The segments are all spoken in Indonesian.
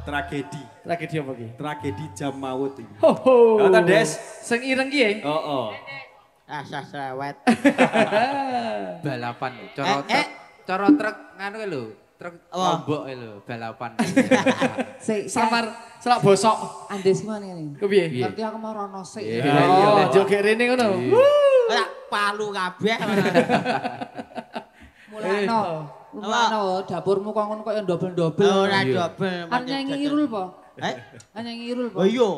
Tragedi. Tragedi apa ki? Tragedi jam maut iki. Ho ho. Kata Des. Sing ireng ki ya? Heeh. Ah sasrawet. Balapan. Cara truk nganu lho. Truk lombok lho, balapan. Samar selak bosok. Andes gimana ini? Kepiye? Nanti aku mau rono sik. Oh, joget rene ngono. Ora palu kabeh. Mulano dapurmu kok ngono kok ya dobel-dobel. Ora dobel. Nyanyi irul po? Nyanyi irul po? Oh iya.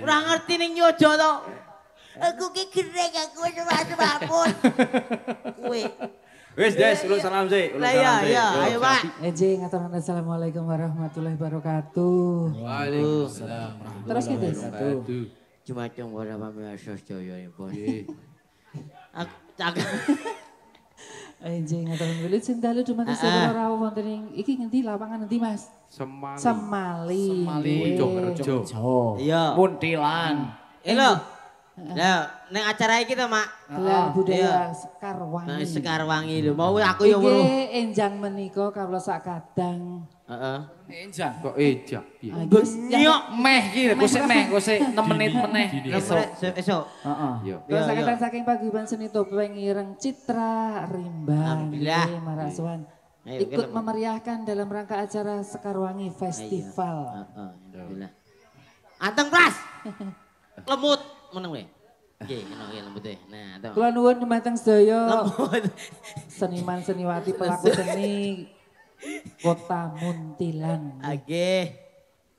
Ora ngerti ning nyojo to. Aku ki gereng aku wis mabun. Kuwi. Wis Des, ulun salam sik. Lah iya, ayo Pak. Eje ngatur assalamualaikum warahmatullahi wabarakatuh. Waalaikumsalam. Terus gitu. Jumateng ora pamirsa sedaya pun. Aku Eje ngatur nulis sindalu cuma sebentar rawuh wonten ing iki ngendi lapangan endi Mas? Semali. Rejo. iya. Muntilan. Lho. Lah, ning acara iki to, Mak. Gelar budaya Sekarwangi. Nah, Sekarwangi lho. Mau aku yo ngono. Iki enjang menika kawula sak kadang. Heeh. Enjang. Kok ejak piye? Nyok Meh ki, kusik 6 menit meneh esuk. Esuk. Heeh. Yo. Kula sakatan saking paguyuban seni topeng ireng Citra Rimbang. Alhamdulillah. Marasuan. Ayo, Ikut kita- memeriahkan dalam rangka acara Sekarwangi Festival. Heeh, alhamdulillah. Anteng Pras. Lemut meneng we. Nggih, ngono ki lembut e. Nah, to. Kula nuwun dumateng sedaya Lemut. seniman seniwati pelaku seni Kota Muntilan. Nggih.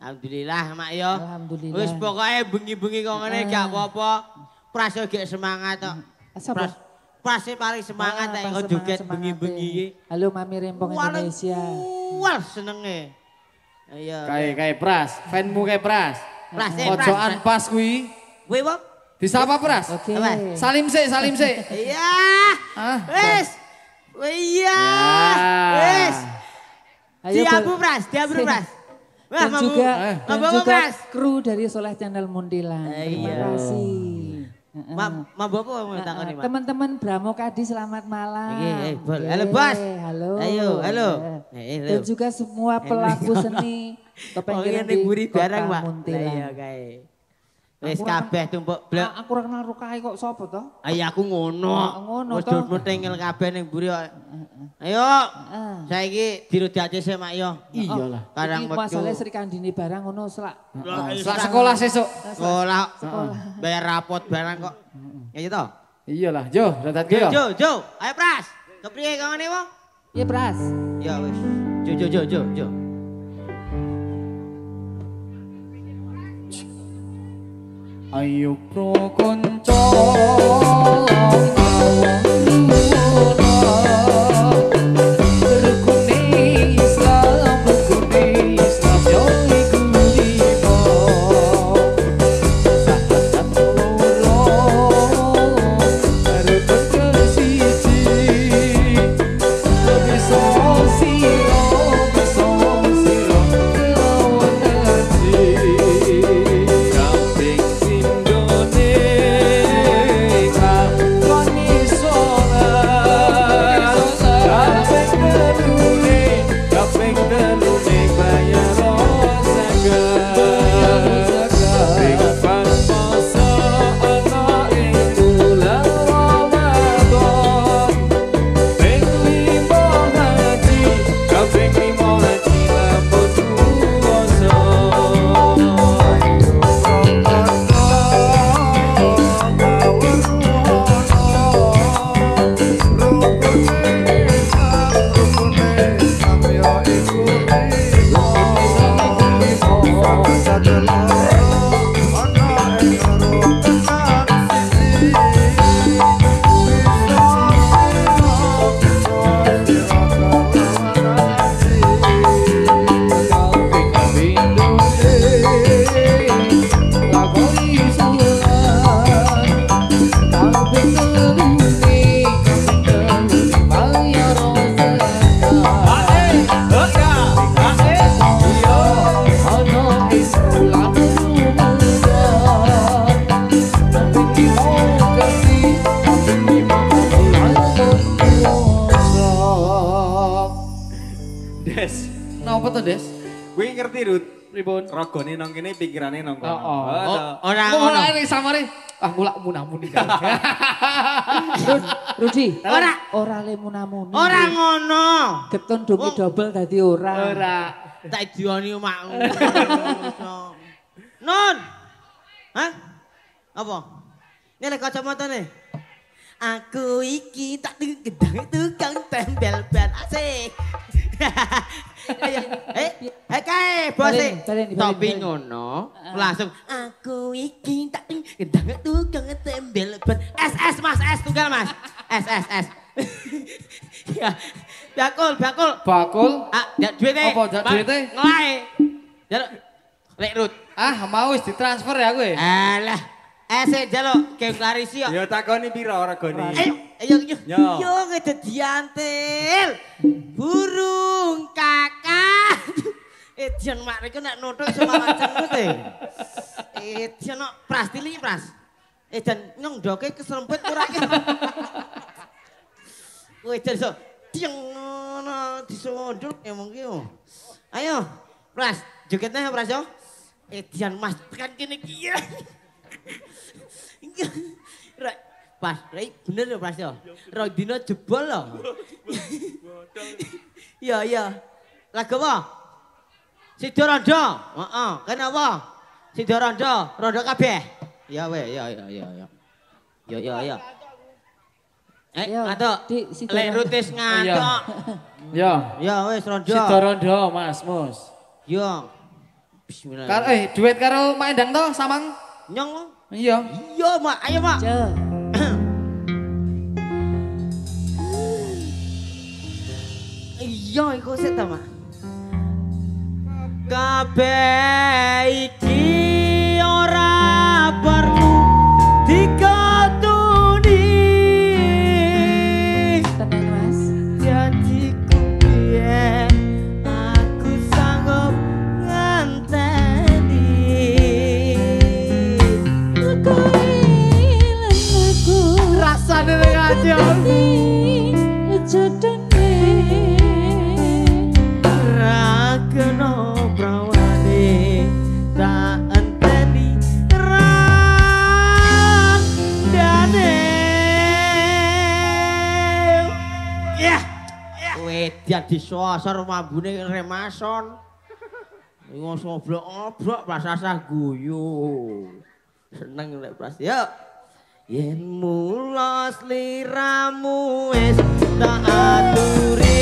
Alhamdulillah, Mak yo. Alhamdulillah. Wis pokoke bengi-bengi kok ngene gak apa-apa. Pras yo gek semangat to. Sapa? Pras paling semangat nek kok joget bengi-bengi iki. Halo Mami Rempong Indonesia. Wah, senenge. Ayo. Kayak Pras, fanmu kayak Pras. Pras, Pojokan pas kuwi. Kuwi apa? Disapa Pras? Oke. Apa? Salim sik. Iya. Ah. Wis. Iya. Ya. Wis. Ayo Diabu Pras. Wah, dan mambu. juga, dan Mambu juga Pras. kru dari Soleh Channel Muntilan. Terima Iya. kasih. Mambu apa mau takoni, Mak? Teman-teman Bramo Kadi selamat malam. Bol. Halo, Bos. Halo. Ayo, halo. Dan juga semua pelaku seni Topeng Wong ireng ngene buri di barang, Kota Pak. Muntilan. Lah iya kae. Wis Aku ora kabeh tumpuk blek. Aku ora kenal Rukai kok sapa to? Ayo aku ngono. Ngono Wis toh. duduk tengel kabeh ning buri kok. Ayo. Heeh. Saiki dirudake sik mak yo. Iyalah. Karang Iki masalah Sri Kandini barang ngono selak. Selak sekolah sesuk. Sekolah. Bayar rapot barang kok. Ya gitu. Iyalah, Jo, dadat ge yo. Jo. Ayo Pras. Kepriye kangane wong? Iya, Pras. Ya wis. Jo. Ayo pro konco. Des. Napa to, Des? Kuwi ngerti Rut. Pripun? Rogone nang kene pikirane nang kono. Oh. Ora Ngono ngono. ae samare. Ah mulak munamuni. Rudi. Ora le munamuni. ora ngono. Getun dungi double dadi ora. Ora. Tak dioni mak. Non. Hah? Apa? Ini lek kacamatane. Aku iki tak gedang tukang tembel ban asik. Ayo, kae bose. Baleni. Topi ngono, langsung aku iki tak gedang tukang tembel ban. SS Mas, S tunggal Mas. S. Ya, bakul. Bakul. Ah, ya duwite. Apa, jak duwite? Ngelae. Jaluk. Lek Rut. Ah, mau wis ditransfer ya kowe. Alah, jaluk ke Clarisi yo. Ya takoni pira regane? Ayo. Yo. Yo ngedediantil. Burung kakak. Edian mak niku nek nuthuk iso malah cengut e. Edian kok Pras tili Pras. Edian nyongdoke keserempet ora ki. Kowe iso dieng ngono disondul emong ki. Ayo, Pras, jogetnya Pras yo. Edian Mas tekan kene iki. Pas, bener ya Pras ya? Rodino jebol loh. Iya. Lagu apa? Sidorondo. Heeh, kenapa? Sidorondo, rondo kabeh. Ya weh, ya. Ya. Ngantuk. Lek rutis ngantuk. Ya. Ya wis rondo. Sidorondo, Mas Mus. Ya. Bismillah. Duet karo Mak Endang to, Samang? Nyong. Iya. Iya, Mak. Ayo, Mak. Ce. Iya, iku sik ta, Mak. Kabeh iki ora perlu dikatuni. Tenang Mas. Janjiku piye aku sanggup nganteni. Aku ilang aku. Rasane ning ati. Jodone. Ra kena prawan. disosor mambune remason. Iku ngobrol-ngobrol pas asah guyu. Seneng nek Pras. Yuk. Yen mula sliramu wis tak aturi.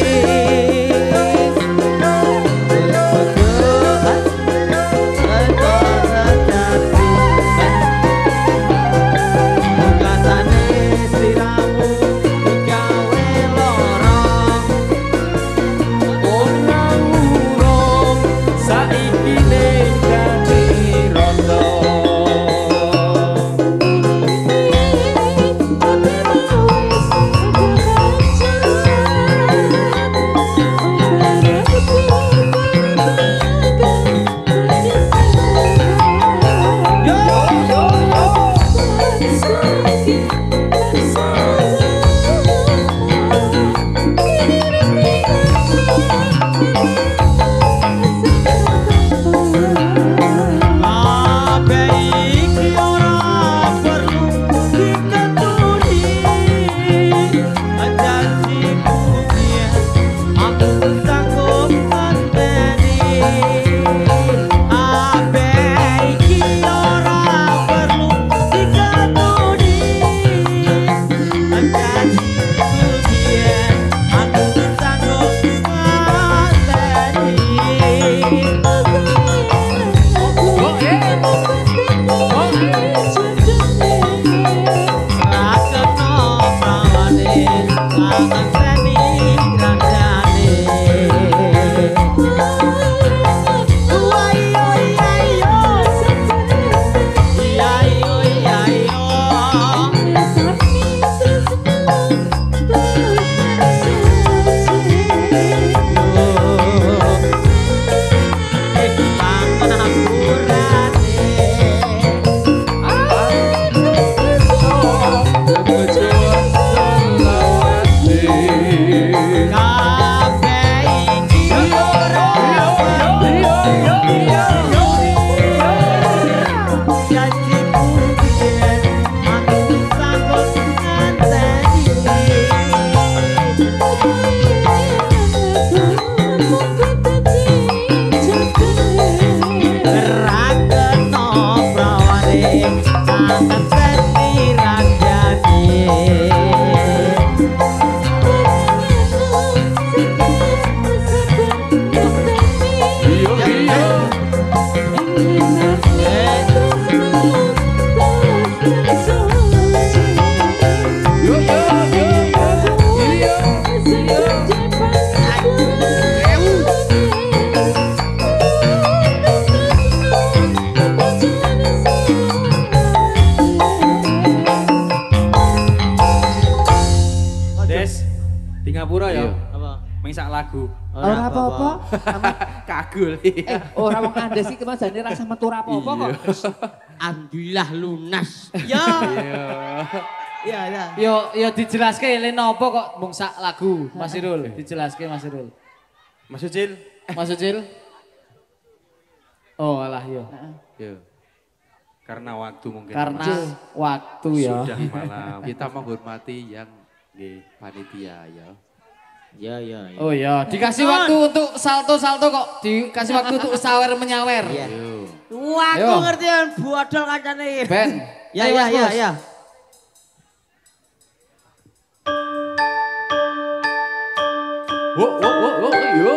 Ngapura ya? Apa? Mengsak lagu. Ora apa-apa. Kagul. Ora wong Andes iki kemajane rasa metu ora apa-apa kok. Alhamdulillah lunas. Ya. Ya, ya. Yo dijelaske le nopo kok mung sak lagu Mas Irul. Dijelaske Mas Irul. Mas Ucil. Mas Ucil. Oh alah yo. Yo. Karena waktu mungkin. Karena waktu ya. Sudah malam. Kita menghormati yang panitia ya. Ya, ya, ya. Oh ya, dikasih waktu untuk salto-salto kok. Dikasih waktu untuk sawer menyawer. Iya. Yo. Wah, Ayo. aku ngerti kan bodol kancane. Ben. Ya, Ayo, ya, Mas ya, Bos. ya. Yo.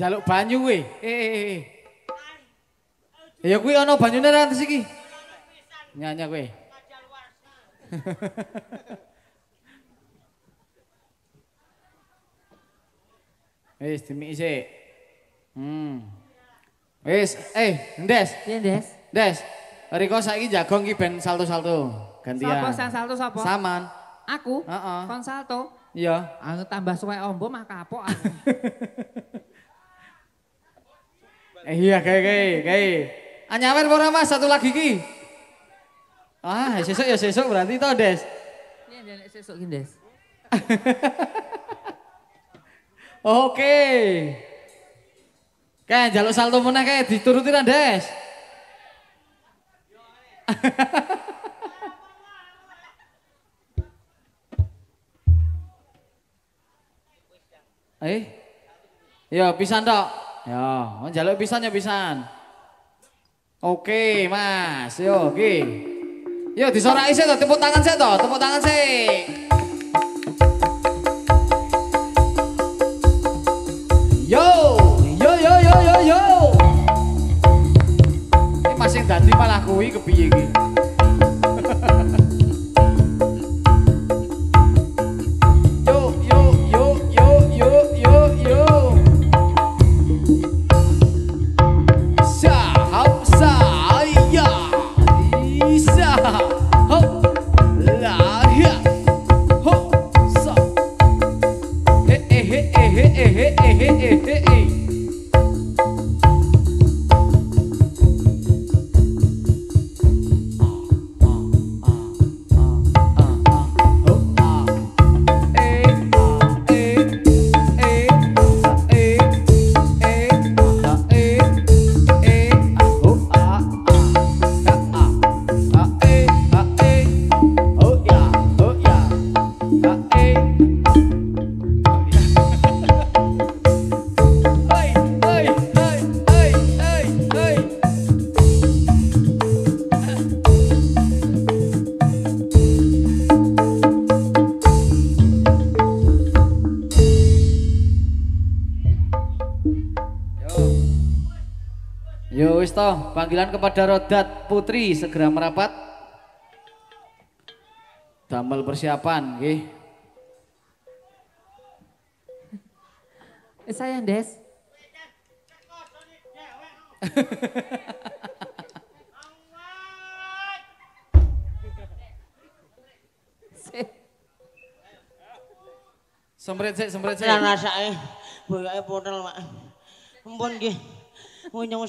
Jaluk banyu we. Ya kuwi ana banyune ra antes iki. Nyanyi kowe. Wis dimiki sik. Wis, Ndes. Piye, Des? Des. Riko saiki jagong ki ben salto-salto. Gantian. Sapa sang salto sapa? Saman. Aku? Heeh. Kon salto. Iya. Aku tambah suwe ombo mah kapok aku. Iya, kayak. Anyawer ora Mas satu lagi ki. Ah, sesuk ya sesuk berarti to, Des. Piye nek sesuk ki, Des? Oke. Kayak jaluk salto meneh kayak dituruti ra, Des. Ya pisan tok. Ya, njaluk pisan ya pisan. Oke, Mas. Yo, iki. Yo disoraki sik to, tepuk tangan sik to, tepuk tangan sik. Yo. Ini masih dadi malah kuwi kepiye iki? Yo wis toh, panggilan kepada Rodat Putri segera merapat. Damel persiapan nggih. Saya, Des. Semprit sik. Lah rasake boyoke potel, Mak. Ampun nggih. Mau nyong